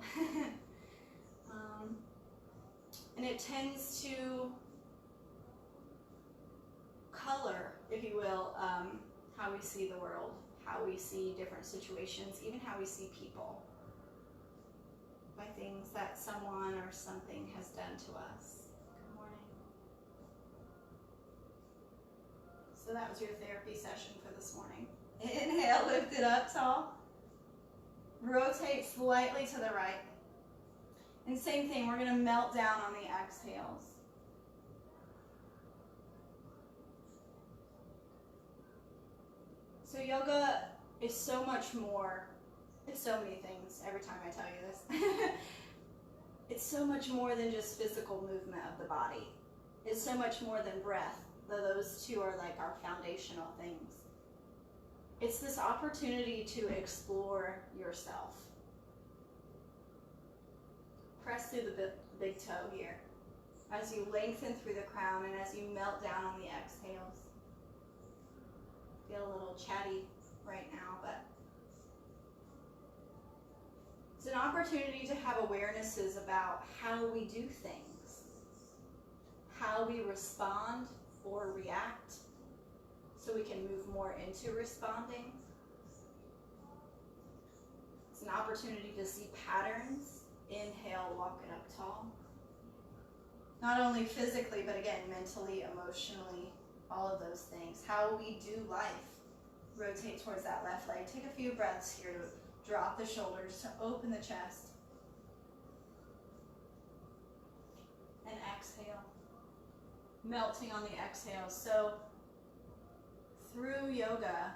S1: And it tends to color, if you will, how we see the world, how we see different situations, even how we see people, by things that someone or something has done to us. Good morning. So that was your therapy session for this morning. Inhale, lift it up tall. Rotate slightly to the right. And same thing, we're going to melt down on the exhales. So yoga is so much more, it's so many things every time I tell you this. It's so much more than just physical movement of the body. It's so much more than breath, though those two are like our foundational things. It's this opportunity to explore yourself. Press through the big toe here as you lengthen through the crown and as you melt down on the exhales. Feel a little chatty right now, but it's an opportunity to have awarenesses about how we do things, how we respond or react so we can move more into responding. It's an opportunity to see patterns. Inhale, walk it up tall. Not only physically, but again, mentally, emotionally, all of those things. How we do life. Rotate towards that left leg. Take a few breaths here to drop the shoulders, to open the chest. And exhale. Melting on the exhale. So through yoga,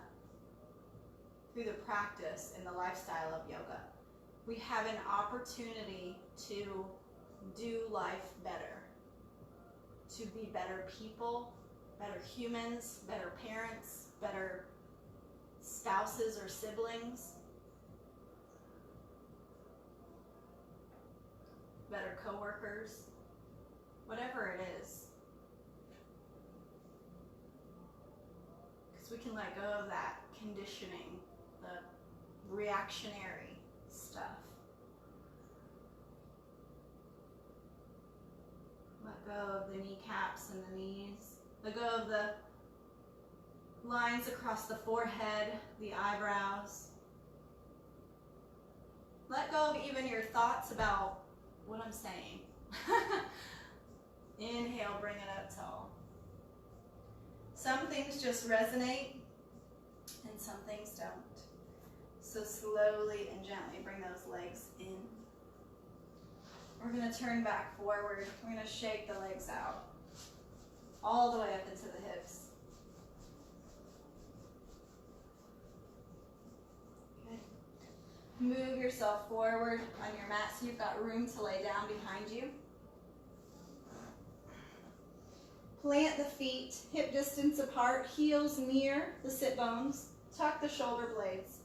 S1: through the practice and the lifestyle of yoga, we have an opportunity to do life better, to be better people, better humans, better parents, better spouses or siblings, better coworkers, whatever it is. Because we can let go of that conditioning, the reactionary stuff. Let go of the kneecaps and the knees. Let go of the lines across the forehead, the eyebrows. Let go of even your thoughts about what I'm saying. Inhale, bring it up tall. Some things just resonate and some things don't. So slowly and gently bring those legs in. We're going to turn back forward. We're going to shake the legs out all the way up into the hips. Good. Move yourself forward on your mat so you've got room to lay down behind you. Plant the feet hip distance apart, heels near the sit bones. Tuck the shoulder blades.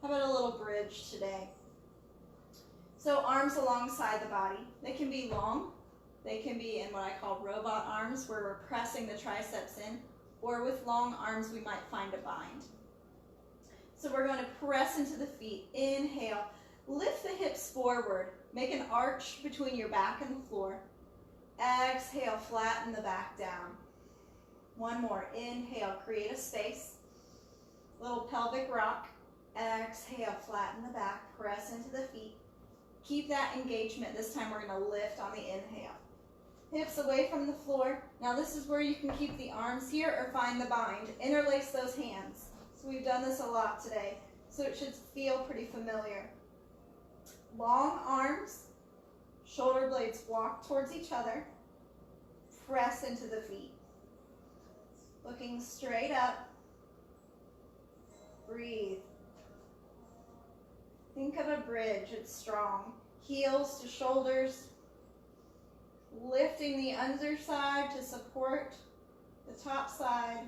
S1: How about a little bridge today? So arms alongside the body. They can be long. They can be in what I call robot arms, where we're pressing the triceps in. Or with long arms, we might find a bind. So we're going to press into the feet. Inhale. Lift the hips forward. Make an arch between your back and the floor. Exhale, flatten the back down. One more. Inhale, create a space. Little pelvic rock. Exhale, flatten the back. Press into the feet. Keep that engagement. This time we're going to lift on the inhale. Hips away from the floor. Now this is where you can keep the arms here or find the bind. Interlace those hands. So we've done this a lot today, so it should feel pretty familiar. Long arms. Shoulder blades walk towards each other. Press into the feet. Looking straight up. Breathe. Think of a bridge. It's strong. Heels to shoulders. Lifting the underside to support the top side.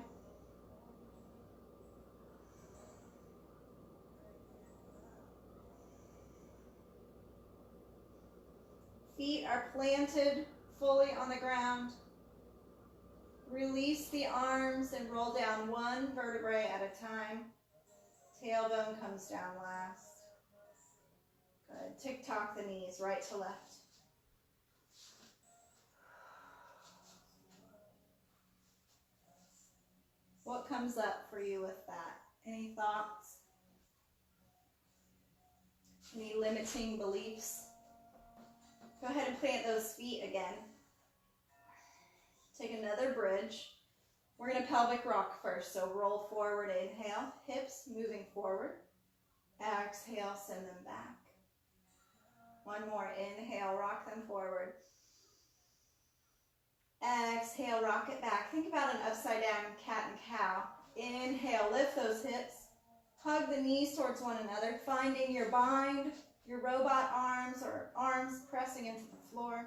S1: Feet are planted fully on the ground. Release the arms and roll down one vertebrae at a time. Tailbone comes down last. Good. Tick-tock the knees, right to left. What comes up for you with that? Any thoughts? Any limiting beliefs? Go ahead and plant those feet again. Take another bridge. We're going to pelvic rock first, so roll forward, inhale, hips moving forward. Exhale, send them back. One more, inhale, rock them forward. Exhale, rock it back. Think about an upside down cat and cow. Inhale, lift those hips. Hug the knees towards one another, finding your bind, your robot arms or arms pressing into the floor.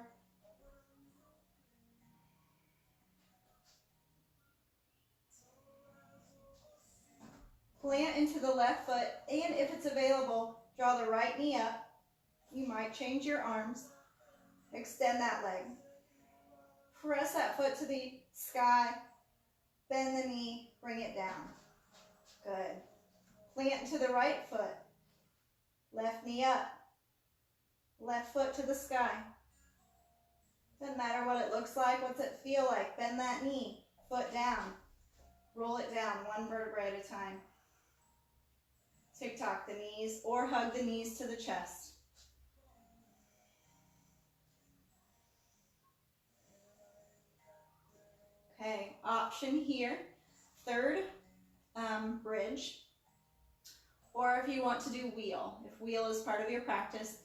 S1: Plant into the left foot, and if it's available, draw the right knee up. You might change your arms. Extend that leg. Press that foot to the sky. Bend the knee, bring it down. Good. Plant into the right foot. Left knee up. Left foot to the sky. Doesn't matter what it looks like. What's it feel like? Bend that knee, foot down. Roll it down, one vertebrae at a time. Tick-tock the knees or hug the knees to the chest. Okay, option here, third bridge, or if you want to do wheel, if wheel is part of your practice.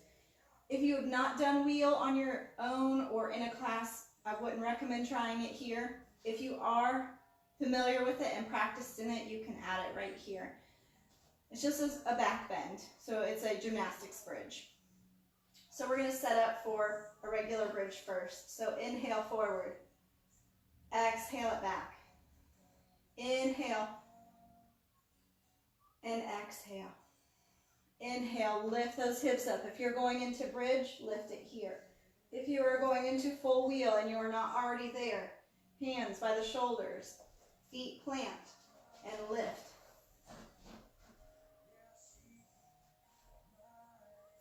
S1: If you have not done wheel on your own or in a class, I wouldn't recommend trying it here. If you are familiar with it and practiced in it, you can add it right here. It's just a back bend, so it's a gymnastics bridge. So we're going to set up for a regular bridge first. So inhale forward, exhale it back. Inhale and exhale. Inhale, lift those hips up. If you're going into bridge, lift it here. If you are going into full wheel and you are not already there, hands by the shoulders, feet plant, and lift.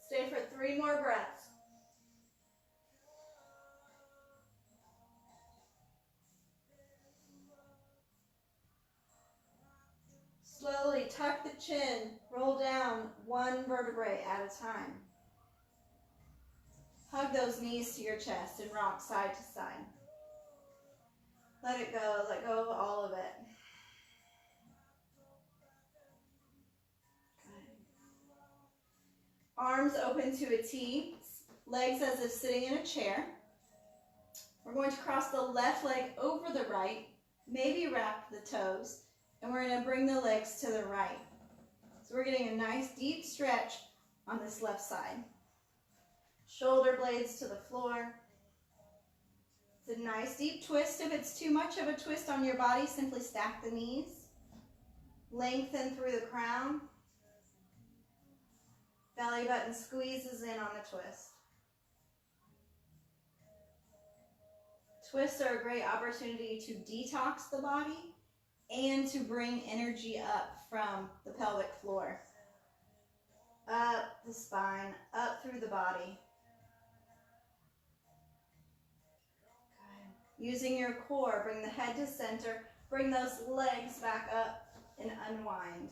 S1: Stay for 3 more breaths. Slowly tuck the chin, roll down 1 vertebrae at a time. Hug those knees to your chest and rock side to side. Let it go, let go of all of it. Good. Arms open to a T, legs as if sitting in a chair. We're going to cross the left leg over the right, maybe wrap the toes, and we're going to bring the legs to the right. So we're getting a nice deep stretch on this left side. Shoulder blades to the floor. It's a nice deep twist. If it's too much of a twist on your body, simply stack the knees. Lengthen through the crown. Belly button squeezes in on the twist. Twists are a great opportunity to detox the body and to bring energy up from the pelvic floor. Up the spine, up through the body. Good. Using your core, bring the head to center, bring those legs back up and unwind.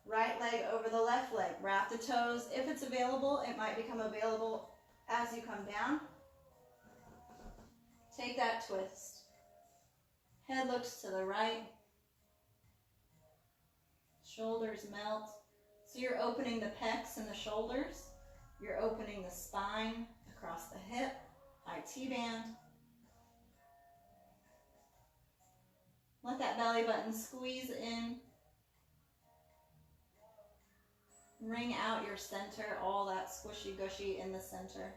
S1: Right leg over the left leg. Wrap the toes. If it's available, it might become available as you come down. Take that twist. Head looks to the right. Shoulders melt. So you're opening the pecs and the shoulders. You're opening the spine across the hip, IT band. Let that belly button squeeze in. Wring out your center, all that squishy gushy in the center.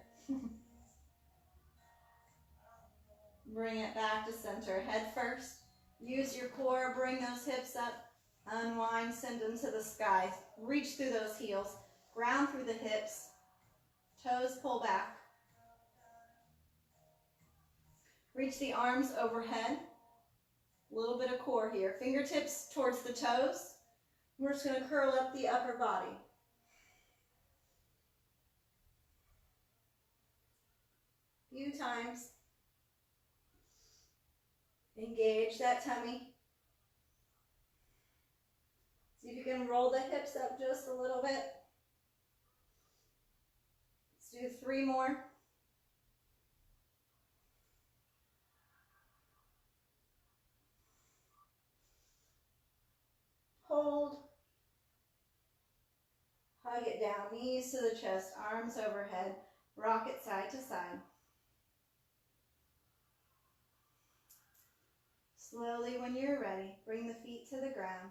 S1: Bring it back to center, head first. Use your core, bring those hips up, unwind, send them to the sky. Reach through those heels, ground through the hips, toes pull back. Reach the arms overhead. A little bit of core here. Fingertips towards the toes. We're just going to curl up the upper body. Few times. Engage that tummy. See if you can roll the hips up just a little bit. Let's do 3 more. Hold. Hug it down, knees to the chest, arms overhead. Rock it side to side. Slowly, when you're ready, bring the feet to the ground.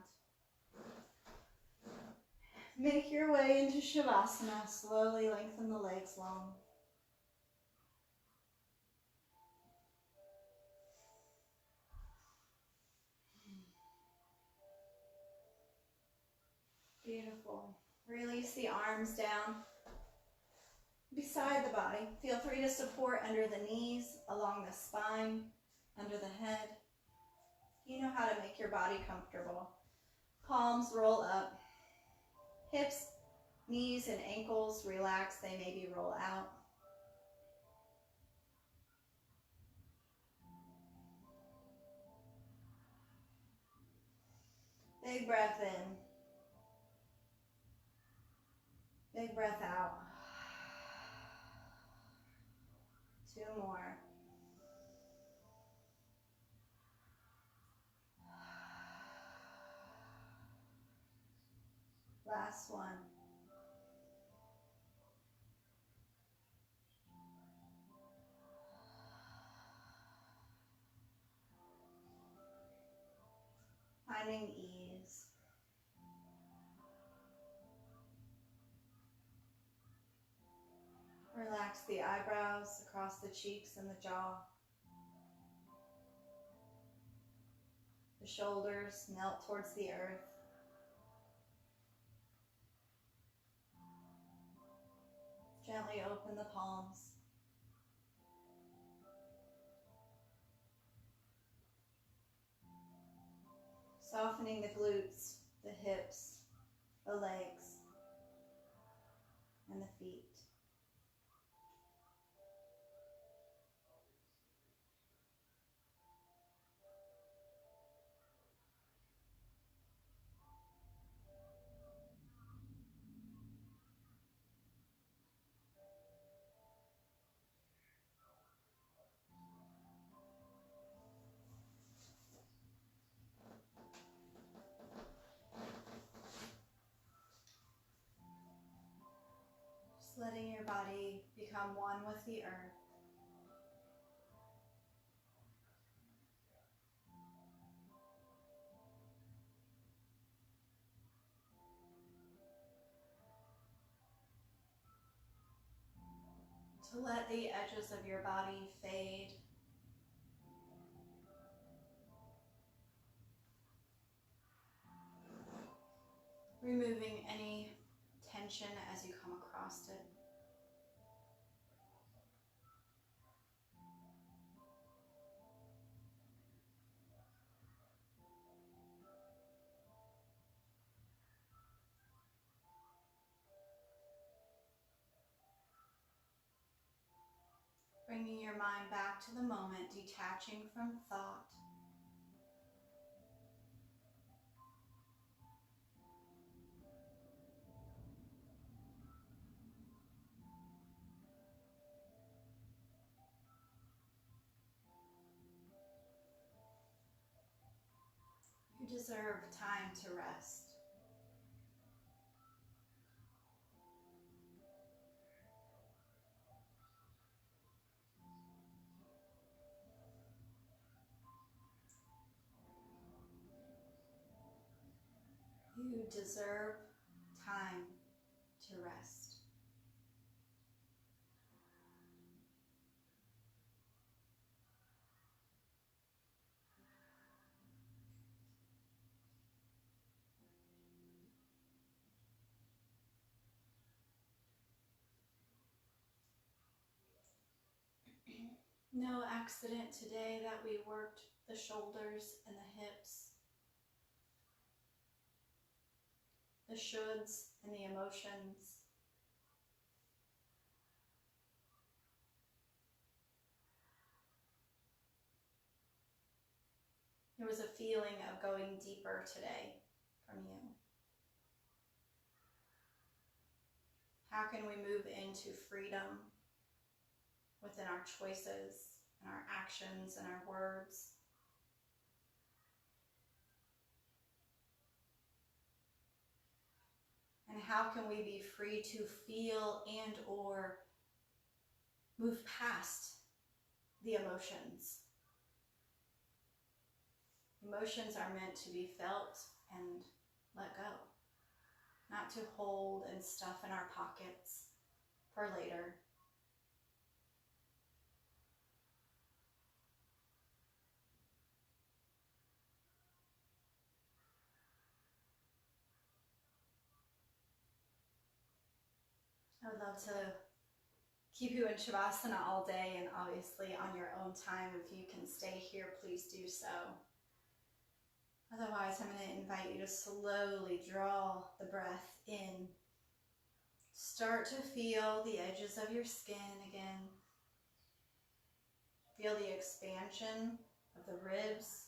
S1: Make your way into Shavasana. Slowly lengthen the legs long. Beautiful. Release the arms down beside the body. Feel free to support under the knees, along the spine, under the head. You know how to make your body comfortable. Palms roll up. Hips, knees, and ankles relax. They maybe roll out. Big breath in. Big breath out. 2 more. Last one. Finding ease. Relax the eyebrows across the cheeks and the jaw. The shoulders melt towards the earth. Gently open the palms. Softening the glutes, the hips, the legs, and the feet. Just letting your body become one with the earth. To let the edges of your body fade. Removing any tension as you come across it. Bringing your mind back to the moment, detaching from thought. You deserve time to rest. You deserve time to rest. No accident today that we worked the shoulders and the hips, the shoulds and the emotions. There was a feeling of going deeper today from you. How can we move into freedom within our choices and our actions and our words? And how can we be free to feel and or move past the emotions? Emotions are meant to be felt and let go, not to hold and stuff in our pockets for later. I would love to keep you in Shavasana all day, and obviously on your own time. If you can stay here, please do so. Otherwise, I'm going to invite you to slowly draw the breath in. Start to feel the edges of your skin again. Feel the expansion of the ribs.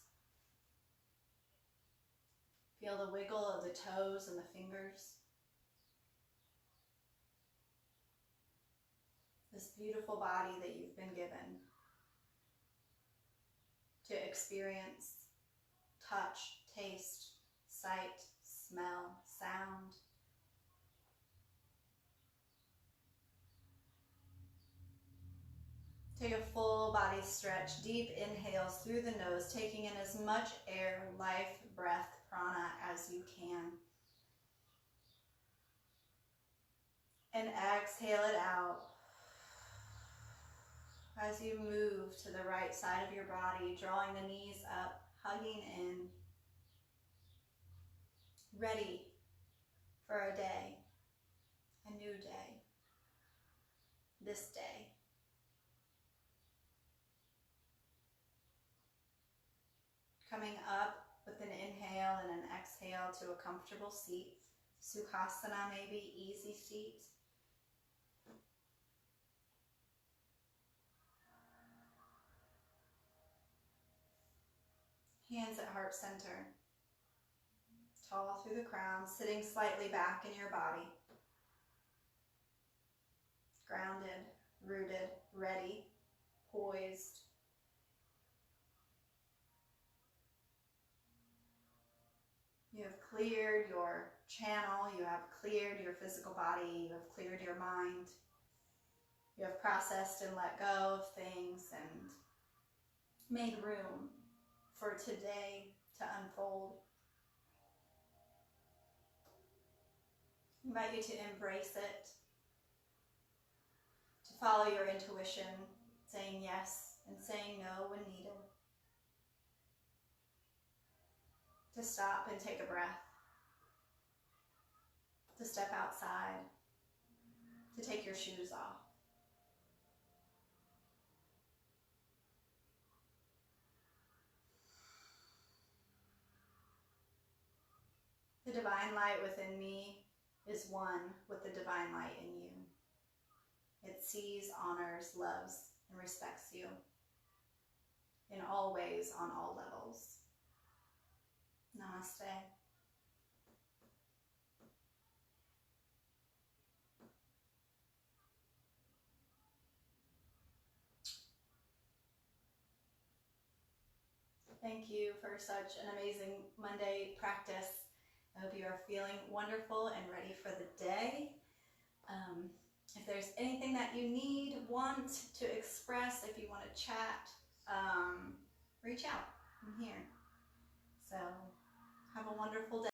S1: Feel the wiggle of the toes and the fingers. This beautiful body that you've been given to experience touch, taste, sight, smell, sound. Take a full body stretch, deep inhales through the nose, taking in as much air, life, breath, prana as you can. And exhale it out as you move to the right side of your body, drawing the knees up, hugging in, ready for a day, a new day, this day. Coming up with an inhale and an exhale to a comfortable seat. Sukhasana maybe, easy seat. Hands at heart center. Tall through the crown, sitting slightly back in your body. Grounded, rooted, ready, poised. You have cleared your channel, you have cleared your physical body, you have cleared your mind. You have processed and let go of things and made room for today to unfold. I invite you to embrace it, to follow your intuition, saying yes and saying no when needed. To stop and take a breath, to step outside, to take your shoes off. The divine light within me is one with the divine light in you. It sees, honors, loves, and respects you in all ways, on all levels. Namaste. Thank you for such an amazing Monday practice. I hope you are feeling wonderful and ready for the day. If there's anything that you need, want to express, if you want to chat, reach out. I'm here. So have a wonderful day.